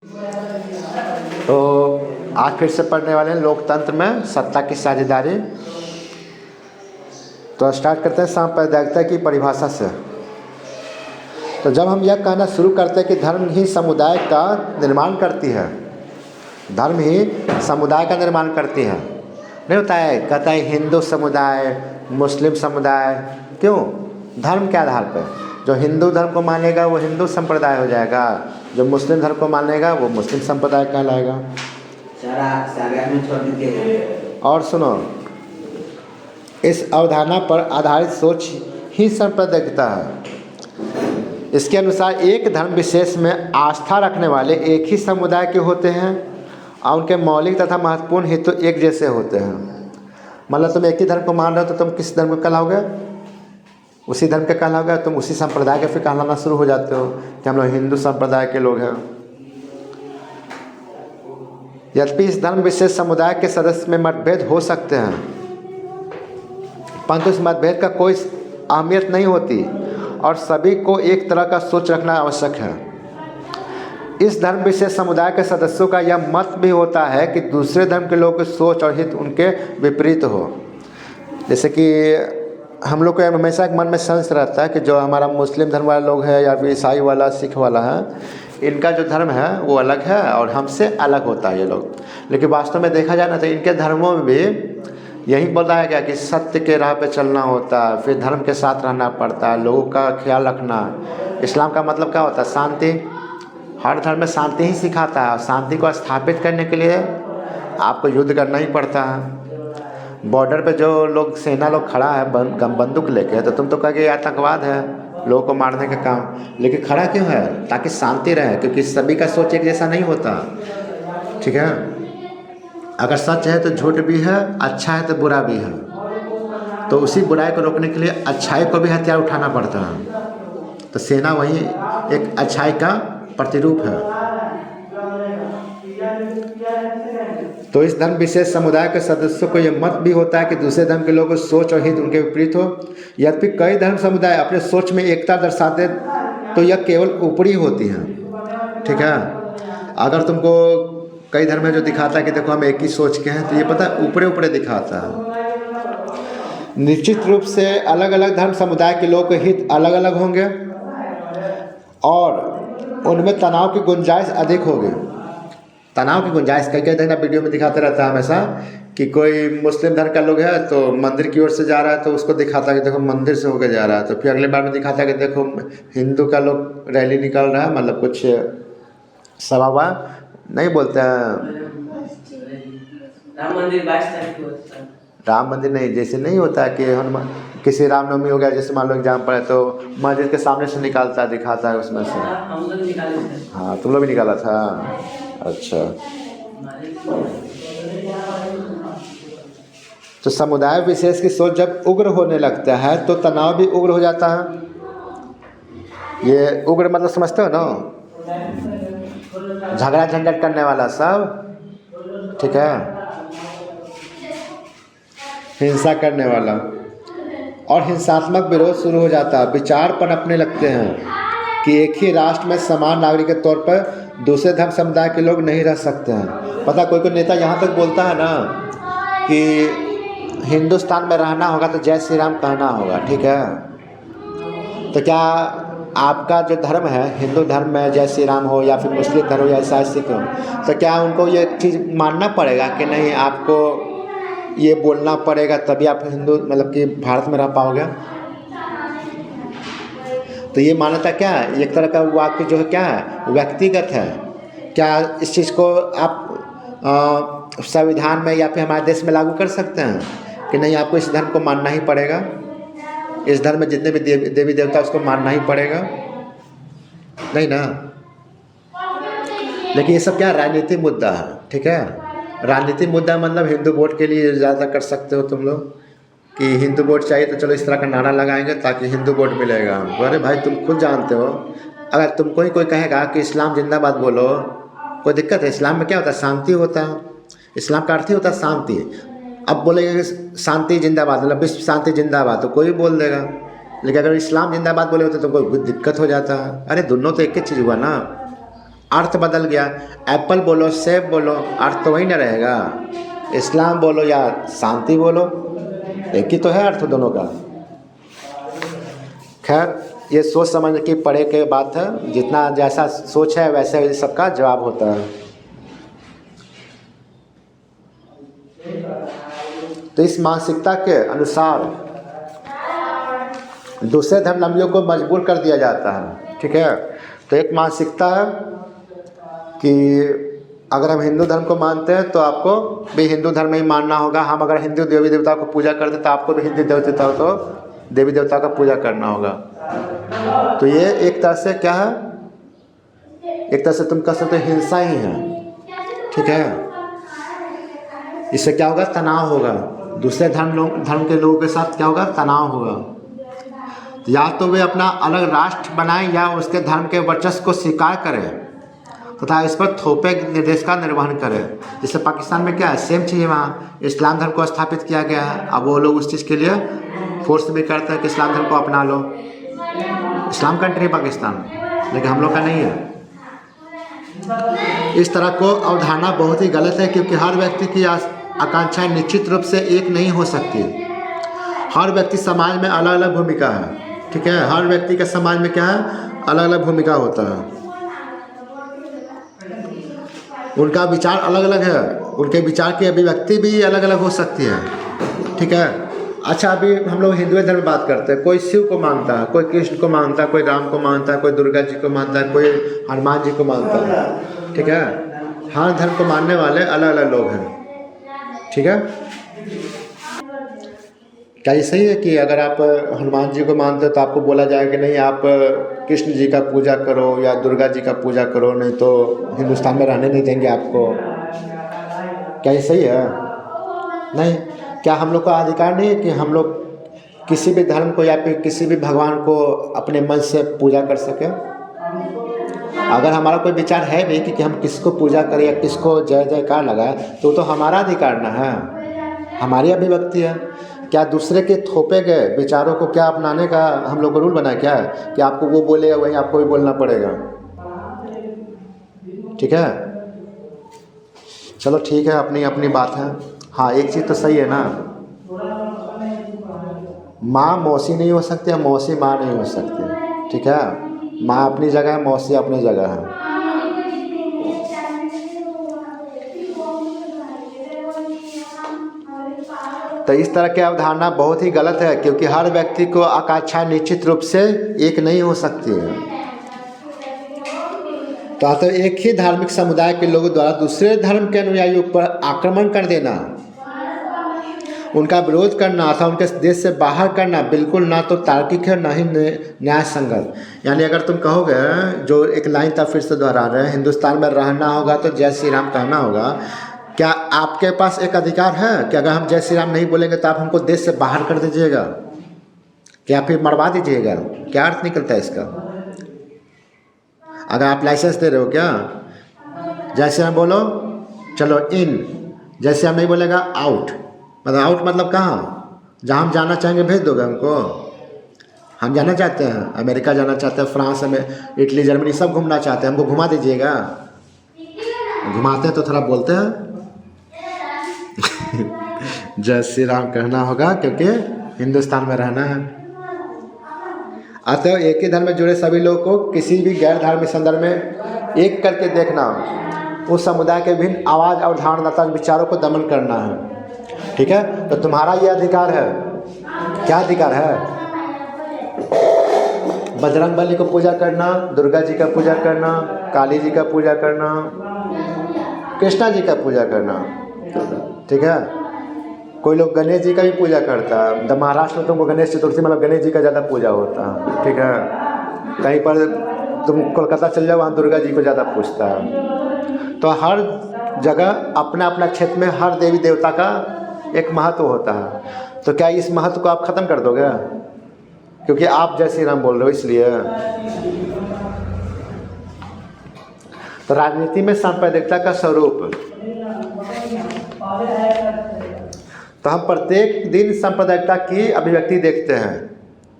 तो आज फिर से पढ़ने वाले हैं लोकतंत्र में सत्ता की साझेदारी। तो स्टार्ट करते हैं सांप्रदायिकता की परिभाषा से। तो जब हम यह कहना शुरू करते हैं कि धर्म ही समुदाय का निर्माण करती है, धर्म ही समुदाय का निर्माण करती है, नहीं होता है, कहता है हिंदू समुदाय, मुस्लिम समुदाय, क्यों? धर्म के आधार पर। जो हिंदू धर्म को मानेगा वो हिंदू संप्रदाय हो जाएगा, जो मुस्लिम धर्म को मानेगा वो मुस्लिम संप्रदाय कहलाएगा। और सुनो, इस अवधारणा पर आधारित सोच ही सांप्रदायिकता है। इसके अनुसार एक धर्म विशेष में आस्था रखने वाले एक ही समुदाय के होते हैं और उनके मौलिक तथा महत्वपूर्ण हेतु एक जैसे होते हैं। मतलब तुम एक ही धर्म को मान रहे हो तो तुम किस धर्म को कहलाओगे? उसी धर्म के कहलाओगे। तुम उसी संप्रदाय के फिर कहलाना शुरू हो जाते हो कि हम लोग हिंदू संप्रदाय के लोग हैं। यद्यपि इस धर्म विशेष समुदाय के सदस्य में मतभेद हो सकते हैं, परंतु इस मतभेद का कोई अहमियत नहीं होती और सभी को एक तरह का सोच रखना आवश्यक है। इस धर्म विशेष समुदाय के सदस्यों का यह मत भी होता है कि दूसरे धर्म के लोगों की सोच और हित उनके विपरीत हो। जैसे कि हम लोग को हमेशा एक मन में संशय रहता है कि जो हमारा मुस्लिम धर्म वाले लोग हैं या फिर ईसाई वाला, सिख वाला है, इनका जो धर्म है वो अलग है और हमसे अलग होता है ये लोग। लेकिन वास्तव में देखा जाए ना तो इनके धर्मों में भी यही बताया गया कि सत्य के राह पे चलना होता है, फिर धर्म के साथ रहना पड़ता है, लोगों का ख्याल रखना। इस्लाम का मतलब क्या होता है? शांति। हर धर्म में शांति ही सिखाता है और शांति को स्थापित करने के लिए आपको युद्ध करना ही पड़ता है। बॉर्डर पे जो लोग सेना लोग खड़ा है बंदूक लेके, तो तुम तो कहोगे आतंकवाद है, लोगों को मारने का काम। लेकिन खड़ा क्यों है? ताकि शांति रहे, क्योंकि सभी का सोच एक जैसा नहीं होता। ठीक है, अगर सच है तो झूठ भी है, अच्छा है तो बुरा भी है। तो उसी बुराई को रोकने के लिए अच्छाई को भी हथियार उठाना पड़ता है। तो सेना वही एक अच्छाई का प्रतिरूप है। तो इस धर्म विशेष समुदाय के सदस्यों को यह मत भी होता है कि दूसरे धर्म के लोगों की सोच और हित उनके विपरीत हो। यद्यपि कई धर्म समुदाय अपने सोच में एकता दर्शाते तो यह केवल ऊपरी होती हैं। ठीक है, अगर तुमको कई धर्म में जो दिखाता है कि देखो हम एक ही सोच के हैं, तो ये पता है ऊपरे ऊपरे दिखाता है। निश्चित रूप से अलग अलग धर्म समुदाय के लोगों के हित अलग अलग होंगे और उनमें तनाव की गुंजाइश अधिक होगी। तनाव की गुंजाइश कई देखना वीडियो में दिखाते रहता है हमेशा कि कोई मुस्लिम धर्म का लोग है तो मंदिर की ओर से जा रहा है तो उसको दिखाता है कि देखो मंदिर से होकर जा रहा है। तो फिर अगले बार में दिखाता है कि देखो हिंदू का लोग रैली निकाल रहा है, मतलब कुछ सभा नहीं बोलते हैं, राम मंदिर नहीं, जैसे नहीं होता कि हनुमान किसी रामनवमी हो गया, जैसे मान लो एग्जाम पढ़े तो मस्जिद के सामने से निकालता है, दिखाता है उसमें से। हाँ, तुम लोग भी निकाला था? अच्छा। तो समुदाय विशेष की सोच जब उग्र होने लगता है तो तनाव भी उग्र हो जाता है। ये उग्र मतलब समझते हो ना? झगड़ा झंझट करने वाला सब, ठीक है, हिंसा करने वाला और हिंसात्मक विरोध शुरू हो जाता है। विचार पनपने लगते हैं कि एक ही राष्ट्र में समान नागरिक के तौर पर दूसरे धर्म समुदाय के लोग नहीं रह सकते हैं। पता कोई नेता यहाँ तक बोलता है ना कि हिंदुस्तान में रहना होगा तो जय श्री राम कहना होगा। ठीक है, तो क्या आपका जो धर्म है, हिंदू धर्म में जय श्री राम हो या फिर मुस्लिम धर्म हो या ईसाई सिख हो, तो क्या उनको ये चीज़ मानना पड़ेगा कि नहीं आपको ये बोलना पड़ेगा तभी आप हिंदू मतलब कि भारत में रह पाओगे? तो ये मान्यता क्या है? एक तरह का वाक्य जो है क्या है, व्यक्तिगत है। क्या इस चीज़ को आप संविधान में या फिर हमारे देश में लागू कर सकते हैं कि नहीं आपको इस धर्म को मानना ही पड़ेगा, इस धर्म में जितने भी देवी देवता उसको मानना ही पड़ेगा? नहीं ना। लेकिन ये सब क्या राजनीतिक मुद्दा है। ठीक है, राजनीतिक मुद्दा मतलब हिंदू वोट के लिए ज़्यादा कर सकते हो तुम लोग कि हिंदू वोट चाहिए तो चलो इस तरह का नारा लगाएंगे ताकि हिंदू वोट मिलेगा। अरे भाई तुम खुद जानते हो, अगर तुमको ही कोई कहेगा कि इस्लाम जिंदाबाद बोलो, कोई दिक्कत है? इस्लाम में क्या होता है? शांति होता है। इस्लाम का अर्थ ही होता है शांति। अब बोलेगा कि शांति जिंदाबाद मतलब विश्व शांति जिंदाबाद, तो कोई भी बोल देगा। लेकिन अगर इस्लाम जिंदाबाद बोले होते तो कोई दिक्कत हो जाता है। अरे दोनों तो एक ही चीज़ हुआ ना। अर्थ बदल गया। एप्पल बोलो, सेब बोलो, अर्थ तो वही ना रहेगा। इस्लाम बोलो या शांति बोलो, एक ही तो है अर्थ दोनों का। खैर, ये सोच समझ के पढ़े के बात है, जितना जैसा सोच है वैसे सबका जवाब होता है। तो इस मानसिकता के अनुसार दूसरे धर्मावलंबियों को मजबूर कर दिया जाता है। ठीक है, तो एक मानसिकता है कि अगर हम हिंदू धर्म को मानते हैं तो आपको भी हिंदू धर्म ही मानना होगा। हम अगर हिंदू देवी देवताओं को पूजा करते तो आपको भी हिंदू देवी देवताओं का पूजा करना होगा। तो ये एक तरह से क्या है, एक तरह से तुम कह सकते हो हिंसा ही है। ठीक है, इससे क्या होगा, तनाव होगा। दूसरे धर्म के लोगों के साथ क्या होगा, तनाव होगा। या तो वे अपना अलग राष्ट्र बनाएं या उसके धर्म के वर्चस्व को स्वीकार करें तथा इस पर थोपे निर्देश का निर्वहन करें। जैसे पाकिस्तान में क्या है, सेम चीज़ है, वहाँ इस्लाम धर्म को स्थापित किया गया है। अब वो लोग उस चीज़ के लिए फोर्स भी करते हैं कि इस्लाम धर्म को अपना लो। इस्लाम कंट्री पाकिस्तान, लेकिन हम लोग का नहीं है। इस तरह को अवधारणा बहुत ही गलत है, क्योंकि हर व्यक्ति की आकांक्षाएं निश्चित रूप से एक नहीं हो सकती। हर व्यक्ति समाज में अलग अलग भूमिका है। ठीक है, हर व्यक्ति का समाज में क्या है, अलग अलग भूमिका होता है। उनका विचार अलग अलग है, उनके विचार की अभिव्यक्ति भी अलग अलग हो सकती है। ठीक है, अच्छा अभी हम लोग हिंदू धर्म में बात करते हैं। कोई शिव को मानता है, कोई कृष्ण को मानता है, कोई राम को मानता है, कोई दुर्गा जी को मानता है, कोई हनुमान जी को मानता है। ठीक है, हर धर्म को मानने वाले अलग अलग लोग हैं। ठीक है, क्या ये सही है कि अगर आप हनुमान जी को मानते हो तो आपको बोला जाएगा कि नहीं आप कृष्ण जी का पूजा करो या दुर्गा जी का पूजा करो, नहीं तो हिंदुस्तान में रहने नहीं देंगे आपको? क्या ये सही है? नहीं। क्या हम लोग का अधिकार नहीं है कि हम लोग किसी भी धर्म को या फिर किसी भी भगवान को अपने मन से पूजा कर सकें? अगर हमारा कोई विचार है भी कि हम किसको पूजा करें या किसको जय जयकार लगाए, तो हमारा अधिकार ना है, हमारी अभिव्यक्ति है। क्या दूसरे के थोपे गए विचारों को क्या अपनाने का हम लोग को रूल बना क्या है कि आपको वो बोलेगा वही आपको भी बोलना पड़ेगा? ठीक है, चलो ठीक है, अपनी अपनी बात है। हाँ, एक चीज़ तो सही है ना, माँ मौसी नहीं हो सकती या मौसी माँ नहीं हो सकती। ठीक है, माँ अपनी जगह है, मौसी अपनी जगह है। तो इस तरह की अवधारणा बहुत ही गलत है, क्योंकि हर व्यक्ति को आकांक्षाएं निश्चित रूप से एक नहीं हो सकती है। तो एक ही धार्मिक समुदाय के लोगों द्वारा दूसरे धर्म के अनुयायियों पर आक्रमण कर देना, उनका विरोध करना अथवा उनके देश से बाहर करना बिल्कुल ना तो तार्किक है ना ही न्याय संगत। यानी अगर तुम कहोगे, जो एक लाइन तब फिर से दोहरा रहे हैं, हिंदुस्तान में रहना होगा तो जय श्री राम कहना होगा, क्या आपके पास एक अधिकार है कि अगर हम जय श्री राम नहीं बोलेंगे तो आप हमको देश से बाहर कर दीजिएगा, क्या फिर मरवा दीजिएगा? क्या अर्थ निकलता है इसका? अगर आप लाइसेंस दे रहे हो क्या, जय श्री राम बोलो चलो इन, जय श्री राम नहीं बोलेगा आउट। मतलब आउट मतलब कहाँ? जहाँ हम जाना चाहेंगे भेज दोगे हमको? हम जाना चाहते हैं अमेरिका, जाना चाहते हैं फ्रांस में, इटली, जर्मनी सब घूमना चाहते हैं, हमको घुमा दीजिएगा? घुमाते हैं तो थोड़ा बोलते हैं जय श्री राम कहना होगा, क्योंकि हिंदुस्तान में रहना है। अतः एक ही धर्म में जुड़े सभी लोगों को किसी भी गैर धार्मिक संदर्भ में एक करके देखना, उस समुदाय के विभिन्न आवाज़ और धारणात्मक विचारों को दमन करना है। ठीक है, तो तुम्हारा ये अधिकार है। क्या अधिकार है? बजरंग बली को पूजा करना, दुर्गा जी का पूजा करना, काली जी का पूजा करना, कृष्णा जी का पूजा करना। ठीक है, कोई लोग गणेश जी का भी पूजा करता है। महाराष्ट्र में तुमको गणेश चतुर्थी मतलब गणेश जी का ज़्यादा पूजा होता है। ठीक है, कहीं पर तुम कोलकाता चल जाओ, वहाँ दुर्गा जी को ज़्यादा पूजता है। तो हर जगह अपना अपना क्षेत्र में हर देवी देवता का एक महत्व होता है। तो क्या इस महत्व को आप ख़त्म कर दोगे क्योंकि आप जय श्री राम बोल रहे हो? इसलिए तो राजनीति में सांप्रदायिकता का स्वरूप, तो हम प्रत्येक दिन सांप्रदायिकता की अभिव्यक्ति देखते हैं,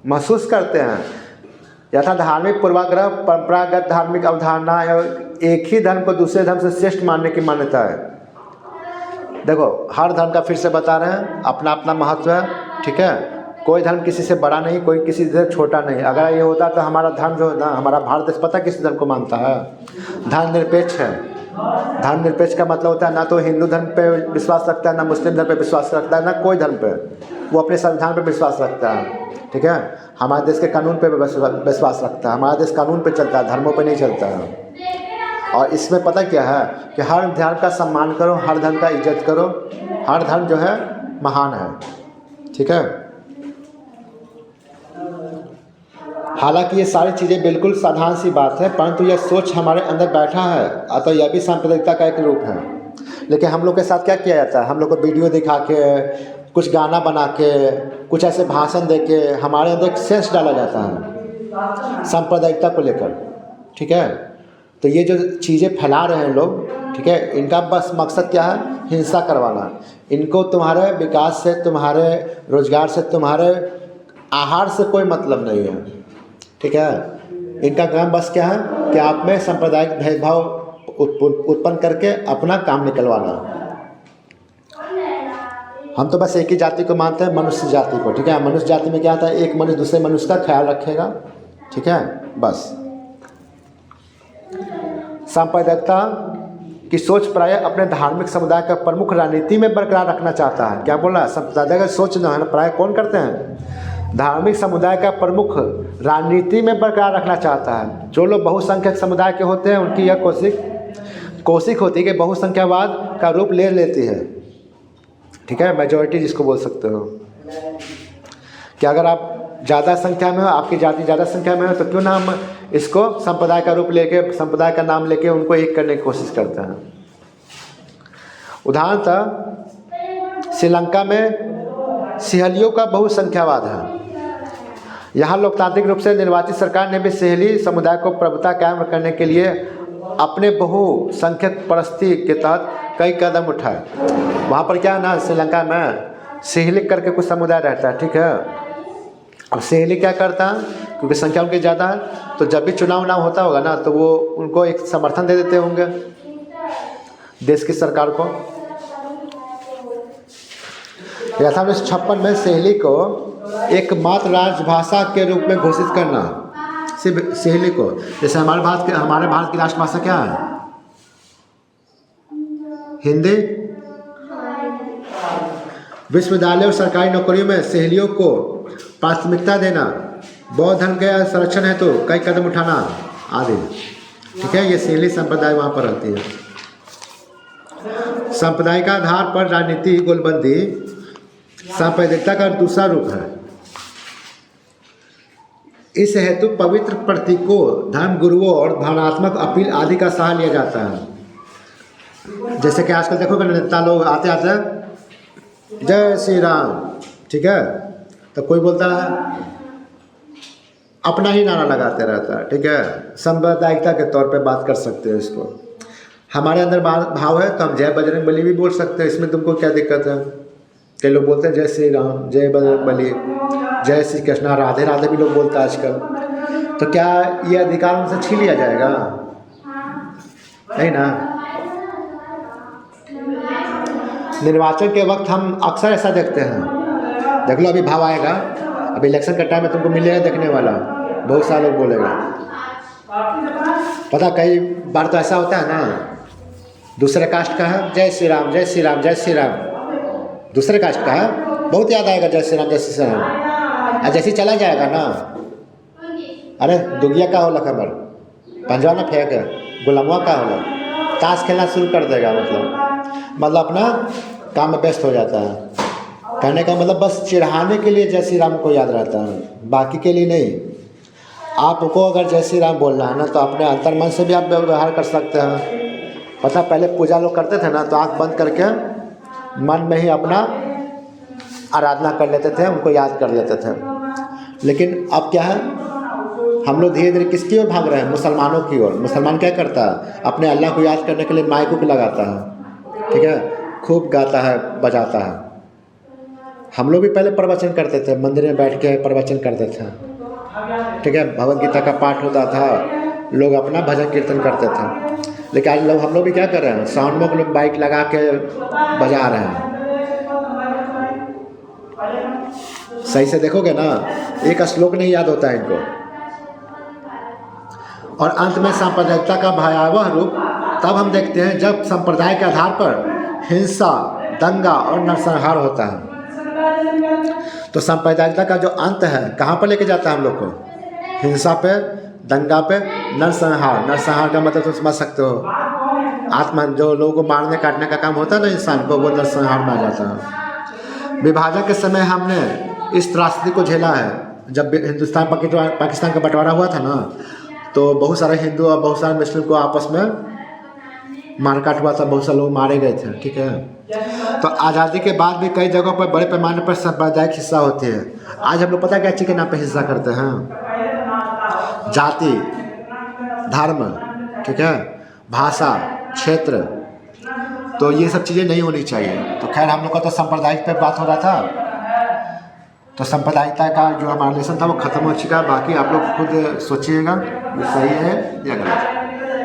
महसूस करते हैं। यथा धार्मिक पूर्वाग्रह, परंपरागत धार्मिक अवधारणा एक ही धर्म को दूसरे धर्म से श्रेष्ठ मानने की मान्यता है। देखो, हर धर्म का फिर से बता रहे हैं अपना अपना महत्व है, ठीक है। कोई धर्म किसी से बड़ा नहीं, कोई किसी से छोटा नहीं। अगर ये होता तो हमारा धर्म जो है ना, हमारा भारत देश पता किस धर्म को मानता है? धर्मनिरपेक्ष है। धर्मनिरपेक्ष का मतलब होता है ना तो हिंदू धर्म पे विश्वास रखता है, ना मुस्लिम धर्म पे विश्वास रखता है, ना कोई धर्म पे। वो अपने संविधान पे विश्वास रखता है, ठीक है। हमारे देश के कानून पे विश्वास रखता है। हमारा देश कानून पे चलता है, धर्मों पे नहीं चलता है। और इसमें पता क्या है कि हर धर्म का सम्मान करो, हर धर्म का इज्जत करो, हर धर्म जो है महान है, ठीक है। हालांकि ये सारी चीज़ें बिल्कुल साधारण सी बात है, परंतु यह सोच हमारे अंदर बैठा है, अतः यह भी सांप्रदायिकता का एक रूप है। लेकिन हम लोग के साथ क्या किया जाता है? हम लोग को वीडियो दिखा के, कुछ गाना बना के, कुछ ऐसे भाषण दे के हमारे अंदर एक सेंस डाला जाता है सांप्रदायिकता को लेकर, ठीक है। तो ये जो चीज़ें फैला रहे हैं लोग, ठीक है, इनका बस मकसद क्या है? हिंसा करवाना। इनको तुम्हारे विकास से, तुम्हारे रोजगार से, तुम्हारे आहार से कोई मतलब नहीं है, ठीक है। इनका काम बस क्या है कि आप में सांप्रदायिक भेदभाव उत्पन्न करके अपना काम निकलवाना। हम तो बस एक ही जाति को मानते हैं, मनुष्य जाति को, ठीक है। मनुष्य जाति में क्या आता है? एक मनुष्य दूसरे मनुष्य का ख्याल रखेगा, ठीक है, बस। सांप्रदायिकता की सोच प्रायः अपने धार्मिक समुदाय का प्रमुख राजनीति में बरकरार रखना चाहता है। क्या बोला? सांप्रदायिक सोच जो है ना, प्रायः कौन करते हैं? धार्मिक समुदाय का प्रमुख राजनीति में बरकरार रखना चाहता है। जो लोग बहुसंख्यक समुदाय के होते हैं उनकी यह कोशिश होती है कि बहुसंख्यावाद का रूप ले लेती है, ठीक है, मेजॉरिटी जिसको बोल सकते हो। कि अगर आप ज़्यादा संख्या में हो, आपकी जाति ज़्यादा संख्या में हो, तो क्यों ना हम इसको संप्रदाय का रूप लेके, संप्रदाय का नाम लेके उनको एक करने की कोशिश करते हैं। उदाहरणतः श्रीलंका में सिहलियों का बहुसंख्यावाद है। यहाँ लोकतांत्रिक रूप से निर्वाचित सरकार ने भी सिहली समुदाय को प्रभुता कायम करने के लिए अपने बहुसंख्यक परिस्थिति के तहत कई कदम उठाए। वहाँ पर क्या है ना, श्रीलंका में सिहली करके कुछ समुदाय रहता है, ठीक है। अब सिहली क्या करता है, क्योंकि संख्या उनकी ज़्यादा है, तो जब भी चुनाव होता होगा ना, तो वो उनको एक समर्थन दे देते होंगे देश की सरकार को। 1856 में सिहली को एकमात्र राजभाषा के रूप में घोषित करना, सिर्फ सिहली को। जैसे हमारे भारत की राष्ट्रभाषा क्या है? हिंदी। विश्वविद्यालय और सरकारी नौकरियों में सिहलियों को प्राथमिकता देना, बौद्ध धर्म के संरक्षण है तो कई कदम उठाना आदि, ठीक है। ये सिहली संप्रदाय वहाँ पर रहती है। सांप्रदायिक आधार पर राजनीति गोलबंदी सांप्रदायिकता का दूसरा रूप है। इस हेतु पवित्र प्रतीकों, धर्म गुरुओं और भावनात्मक अपील आदि का सहारा लिया जाता है। जैसे कि आजकल देखोगे नेता लोग आते जय श्री राम, ठीक है, तो कोई बोलता है अपना ही नारा लगाते रहता है, ठीक है। सांप्रदायिकता के तौर पे बात कर सकते हैं इसको। हमारे अंदर भाव है तो हम जय बजरंगबली भी बोल सकते हैं, इसमें तुमको क्या दिक्कत है? कई लोग बोलते हैं जय श्री राम, जय बजरंगबली, जय श्री कृष्णा, राधे राधे भी लोग बोलते हैं आजकल। तो क्या ये अधिकार उनसे छीन लिया जाएगा? नहीं ना। निर्वाचन के वक्त हम अक्सर ऐसा देखते हैं, देख लो अभी भाव आएगा, अभी इलेक्शन का टाइम में तुमको मिलेगा देखने वाला, बहुत सारे लोग बोलेगा। पता कई बार तो ऐसा होता है ना, दूसरे कास्ट का है जय श्री राम, जय श्री राम, जय श्री राम, दूसरे कास्ट का है, बहुत याद आएगा जय श्री राम, जय श्री राम। और जैसे चला जाएगा ना, अरे दुगिया का होला खबर, पंजवा ना फेंक, गुलामुआ का होला, ताश खेलना शुरू कर देगा। मतलब अपना काम में व्यस्त हो जाता है। कहने का मतलब बस चिढ़ाने के लिए जय श्री राम को याद रहता है, बाकी के लिए नहीं। आपको अगर जय श्री राम बोलना है ना, तो अपने अंतर्मन से भी आप व्यवहार कर सकते हैं। पता पहले पूजा लोग करते थे ना, तो आँख बंद करके मन में ही अपना आराधना कर लेते थे, उनको याद कर लेते थे। लेकिन अब क्या है, हम लोग धीरे धीरे किसकी ओर भाग रहे हैं? मुसलमानों की ओर। मुसलमान क्या करता है? अपने अल्लाह को याद करने के लिए माइक को लगाता है, ठीक है, खूब गाता है, बजाता है। हम लोग भी पहले प्रवचन करते थे, मंदिर में बैठ के प्रवचन करते थे, ठीक है, भगवद गीता का पाठ होता था, लोग अपना भजन कीर्तन करते थे। लेकिन आज लोग हम लोग भी क्या कर रहे हैं, साउंड में लोग बाइक लगा के बजा रहे हैं। सही से देखोगे ना, एक श्लोक नहीं याद होता है इनको। और अंत में सांप्रदायिकता का भयावह रूप तब हम देखते हैं जब संप्रदाय के आधार पर हिंसा, दंगा और नरसंहार होता है। तो सांप्रदायिकता का जो अंत है कहाँ पर लेके जाता है हम लोग को, हिंसा पे, दंगा पे, नरसंहार। नरसंहार का मतलब तुम समझ सकते हो, आत्मा जो लोगों को मारने काटने का काम होता है ना इंसान को, वो नरसंहार में आ जाता है। विभाजन के समय हमने इस त्रासदी को झेला है। जब हिंदुस्तान पाकिस्तान का बंटवारा हुआ था ना, तो बहुत सारे हिंदू और बहुत सारे मुस्लिम को आपस में मारकाट हुआ था, बहुत सारे लोग मारे गए थे, ठीक है। तो आज़ादी के बाद भी कई जगहों पर बड़े पैमाने पर सांप्रदायिक हिंसा होती है। आज हम लोग पता क्या चीज़ के नाम पर हिंसा करते हैं, जाति, धर्म, ठीक है, भाषा, क्षेत्र। तो ये सब चीज़ें नहीं होनी चाहिए। तो खैर हम लोग का तो सांप्रदायिक पे बात हो रहा था, तो सांप्रदायिकता का जो हमारा लेसन था वो ख़त्म हो चुका है। बाकी आप लोग खुद सोचिएगा ये सही है या गलत।